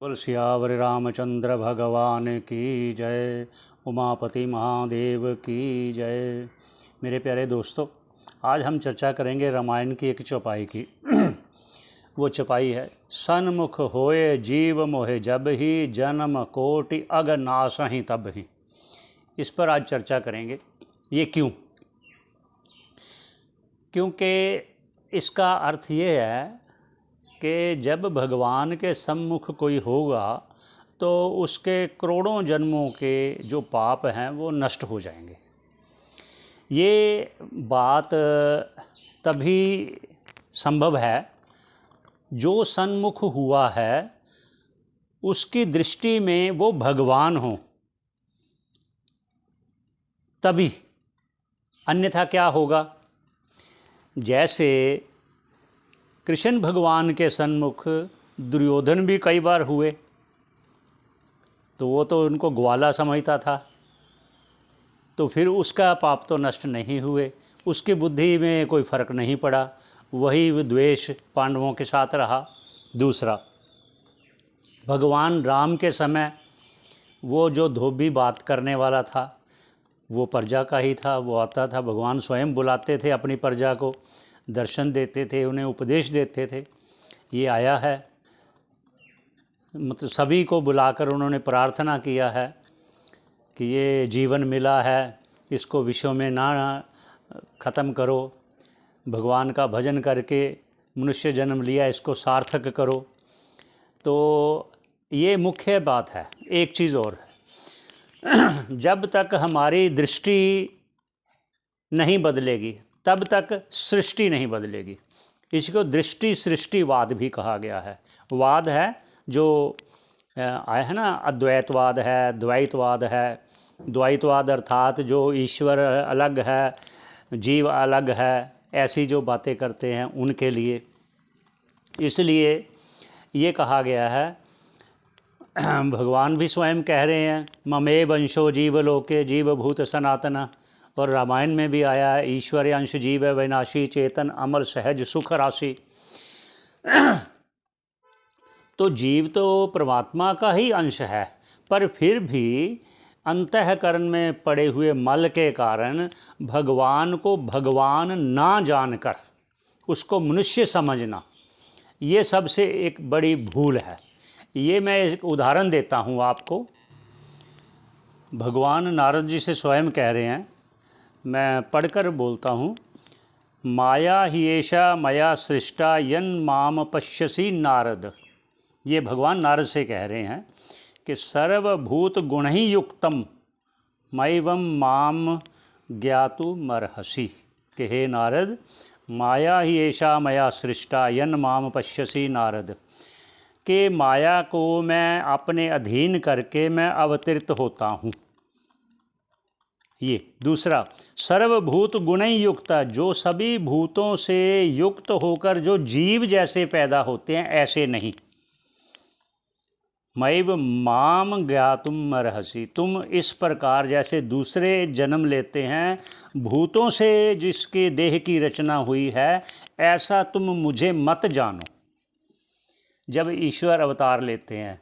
बोल सियावर रामचंद्र भगवान की जय। उमापति महादेव की जय। मेरे प्यारे दोस्तों, आज हम चर्चा करेंगे रामायण की एक चौपाई की। वो चौपाई है, सन्मुख होए जीव मोहे जब ही, जन्म कोटि अग नासहि तब ही। इस पर आज चर्चा करेंगे। ये क्यों? क्योंकि इसका अर्थ ये है कि जब भगवान के सम्मुख कोई होगा तो उसके करोड़ों जन्मों के जो पाप हैं वो नष्ट हो जाएंगे। ये बात तभी संभव है जो सन्मुख हुआ है उसकी दृष्टि में वो भगवान हो, तभी। अन्यथा क्या होगा? जैसे कृष्ण भगवान के सन्मुख दुर्योधन भी कई बार हुए, तो वो तो उनको ग्वाला समझता था, तो फिर उसका पाप तो नष्ट नहीं हुए, उसकी बुद्धि में कोई फर्क नहीं पड़ा, वही द्वेष पांडवों के साथ रहा। दूसरा, भगवान राम के समय वो जो धोबी बात करने वाला था वो प्रजा का ही था। वो आता था, भगवान स्वयं बुलाते थे अपनी प्रजा को, दर्शन देते थे, उन्हें उपदेश देते थे। ये आया है, मतलब सभी को बुलाकर उन्होंने प्रार्थना किया है कि ये जीवन मिला है, इसको विश्व में ना ख़त्म करो, भगवान का भजन करके मनुष्य जन्म लिया, इसको सार्थक करो। तो ये मुख्य बात है। एक चीज़ और है, जब तक हमारी दृष्टि नहीं बदलेगी तब तक सृष्टि नहीं बदलेगी। इसको दृष्टि सृष्टिवाद भी कहा गया है। वाद है जो आया है ना, अद्वैतवाद है, द्वैतवाद है। द्वैतवाद अर्थात जो ईश्वर अलग है, जीव अलग है, ऐसी जो बातें करते हैं उनके लिए। इसलिए ये कहा गया है, भगवान भी स्वयं कह रहे हैं, ममे वंशो जीवलोके जीवभूत सनातन। और रामायण में भी आया है, ईश्वर अंश जीव विनाशी चेतन अमर सहज सुख राशि। तो जीव तो परमात्मा का ही अंश है, पर फिर भी अंतःकरण में पड़े हुए मल के कारण भगवान को भगवान ना जानकर उसको मनुष्य समझना, ये सबसे एक बड़ी भूल है। ये मैं एक उदाहरण देता हूँ आपको। भगवान नारद जी से स्वयं कह रहे हैं, मैं पढ़कर बोलता हूँ, माया ही एषा मया सृष्टा यन माम पश्यसी नारद। ये भगवान नारद से कह रहे हैं कि सर्वभूत गुण ही युक्तम मैवं माम ज्ञातुमर्हसि। कि हे नारद, माया ही एषा मया सृष्टा यन माम पश्यसी नारद, कि माया को मैं अपने अधीन करके मैं अवतरित होता हूँ। ये दूसरा, सर्वभूत गुण ही युक्त, जो सभी भूतों से युक्त होकर जो जीव जैसे पैदा होते हैं ऐसे नहीं। मैव माम ज्ञातुम अर्हसि, तुम इस प्रकार जैसे दूसरे जन्म लेते हैं भूतों से जिसके देह की रचना हुई है, ऐसा तुम मुझे मत जानो। जब ईश्वर अवतार लेते हैं,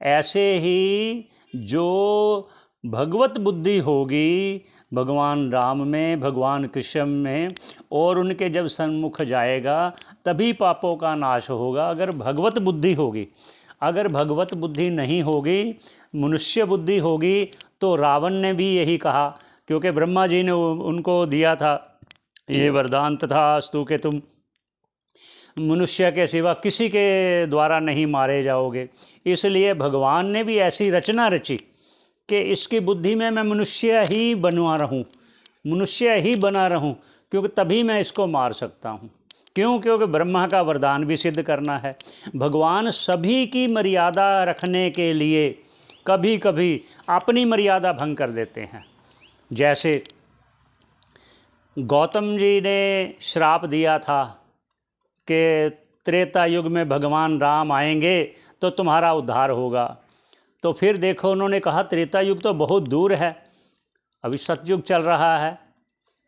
ऐसे ही जो भगवत बुद्धि होगी भगवान राम में, भगवान कृष्ण में, और उनके जब सन्मुख जाएगा तभी पापों का नाश होगा, अगर भगवत बुद्धि होगी। अगर भगवत बुद्धि नहीं होगी, मनुष्य बुद्धि होगी, तो रावण ने भी यही कहा, क्योंकि ब्रह्मा जी ने उनको दिया था ये वरदान, तथास्तु कि तुम मनुष्य के सिवा किसी के द्वारा नहीं मारे जाओगे। इसलिए भगवान ने भी ऐसी रचना रची कि इसकी बुद्धि में मैं मनुष्य ही बनवा रहूं, मनुष्य ही बना रहूं, क्योंकि तभी मैं इसको मार सकता हूं। क्यों? क्योंकि ब्रह्मा का वरदान भी सिद्ध करना है। भगवान सभी की मर्यादा रखने के लिए कभी कभी अपनी मर्यादा भंग कर देते हैं। जैसे गौतम जी ने श्राप दिया था कि त्रेता युग में भगवान राम आएंगे तो तुम्हारा उद्धार होगा। तो फिर देखो, उन्होंने कहा त्रेता युग तो बहुत दूर है, अभी सतयुग चल रहा है,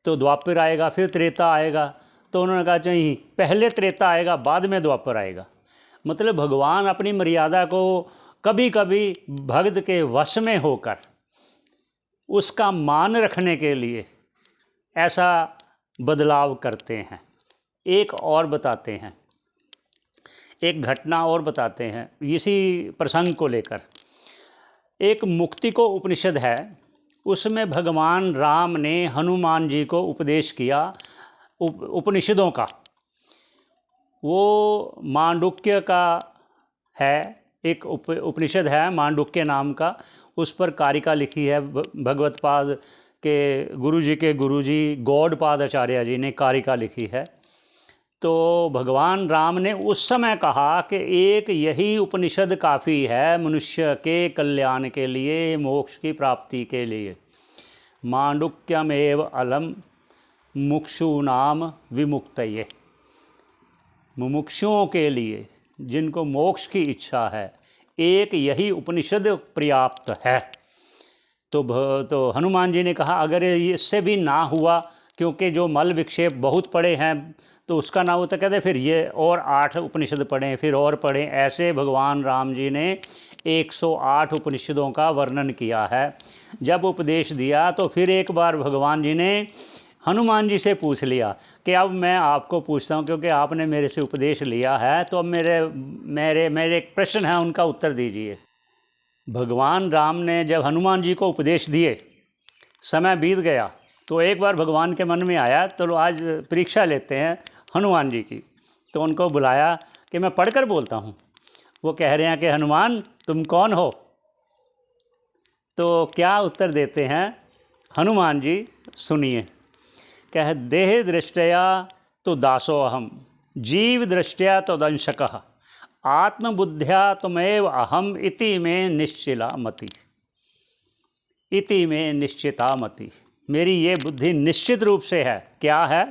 तो द्वापर आएगा, फिर त्रेता आएगा। तो उन्होंने कहा नहीं, पहले त्रेता आएगा बाद में द्वापर आएगा। मतलब भगवान अपनी मर्यादा को कभी कभी भक्त के वश में होकर उसका मान रखने के लिए ऐसा बदलाव करते हैं। एक और बताते हैं, एक घटना और बताते हैं इसी प्रसंग को लेकर। एक मुक्ति को उपनिषद है, उसमें भगवान राम ने हनुमान जी को उपदेश किया उपनिषदों का। वो मांडुक्य का है, एक उपनिषद है मांडुक्य नाम का, उस पर कारिका लिखी है भगवत पाद के गुरुजी गौड़पाद आचार्य जी ने कारिका लिखी है। तो भगवान राम ने उस समय कहा कि एक यही उपनिषद काफ़ी है मनुष्य के कल्याण के लिए, मोक्ष की प्राप्ति के लिए। मांडुक्यमेव अलम मुक्षूनाम विमुक्तये। मुमुक्षुओं के लिए, जिनको मोक्ष की इच्छा है, एक यही उपनिषद पर्याप्त है। तो हनुमान जी ने कहा अगर इससे भी ना हुआ, क्योंकि जो मल विक्षेप बहुत पड़े हैं तो उसका ना होता, कहते फिर ये और 8 उपनिषद पढ़ें, फिर और पढ़ें। ऐसे भगवान राम जी ने 108 उपनिषदों का वर्णन किया है। जब उपदेश दिया तो फिर एक बार भगवान जी ने हनुमान जी से पूछ लिया कि अब मैं आपको पूछता हूँ, क्योंकि आपने मेरे से उपदेश लिया है, तो अब मेरे एक प्रश्न है, उनका उत्तर दीजिए। भगवान राम ने जब हनुमान जी को उपदेश दिए, समय बीत गया, तो एक बार भगवान के मन में आया तो आज परीक्षा लेते हैं हनुमान जी की। तो उनको बुलाया कि मैं पढ़कर बोलता हूँ। वो कह रहे हैं कि हनुमान तुम कौन हो? तो क्या उत्तर देते हैं हनुमान जी, सुनिए। कह देह दृष्टया तो दासो अहम, जीव दृष्टया तो दंशकः, आत्मबुद्ध्या तुमेव अहम इति में निश्चिला मति। इति में निश्चिता मति, मेरी ये बुद्धि निश्चित रूप से है। क्या है?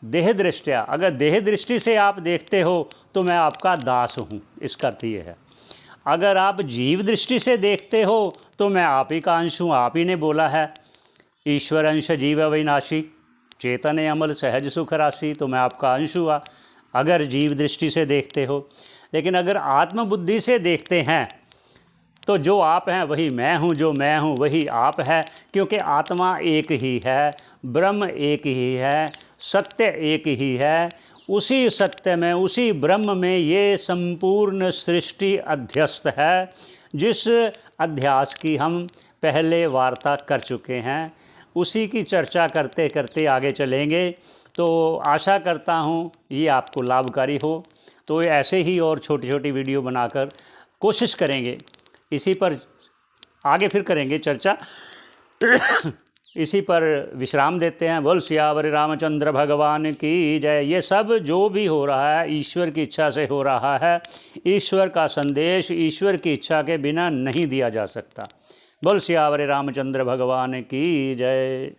देह दृष्टया, अगर देह दृष्टि से आप देखते हो तो मैं आपका दास हूँ, इसका अर्थ ये है। अगर आप जीव दृष्टि से देखते हो तो मैं आप ही का अंश हूँ। आप ही ने बोला है ईश्वर अंश जीव अविनाशी, चेतन अमल सहज सुख राशि, तो मैं आपका अंश हुआ अगर जीव दृष्टि से देखते हो। लेकिन अगर आत्मबुद्धि से देखते हैं तो जो आप हैं वही मैं हूँ, जो मैं हूँ वही आप है, क्योंकि आत्मा एक ही है, ब्रह्म एक ही है, सत्य एक ही है। उसी सत्य में, उसी ब्रह्म में ये संपूर्ण सृष्टि अध्यस्त है, जिस अध्यास की हम पहले वार्ता कर चुके हैं। उसी की चर्चा करते करते आगे चलेंगे। तो आशा करता हूँ ये आपको लाभकारी हो। तो ऐसे ही और छोटी छोटी वीडियो बनाकर कोशिश करेंगे, इसी पर आगे फिर करेंगे चर्चा। इसी पर विश्राम देते हैं। बोल सियावर रामचंद्र भगवान की जय। ये सब जो भी हो रहा है ईश्वर की इच्छा से हो रहा है। ईश्वर का संदेश ईश्वर की इच्छा के बिना नहीं दिया जा सकता। बोल सियावर रामचंद्र भगवान की जय।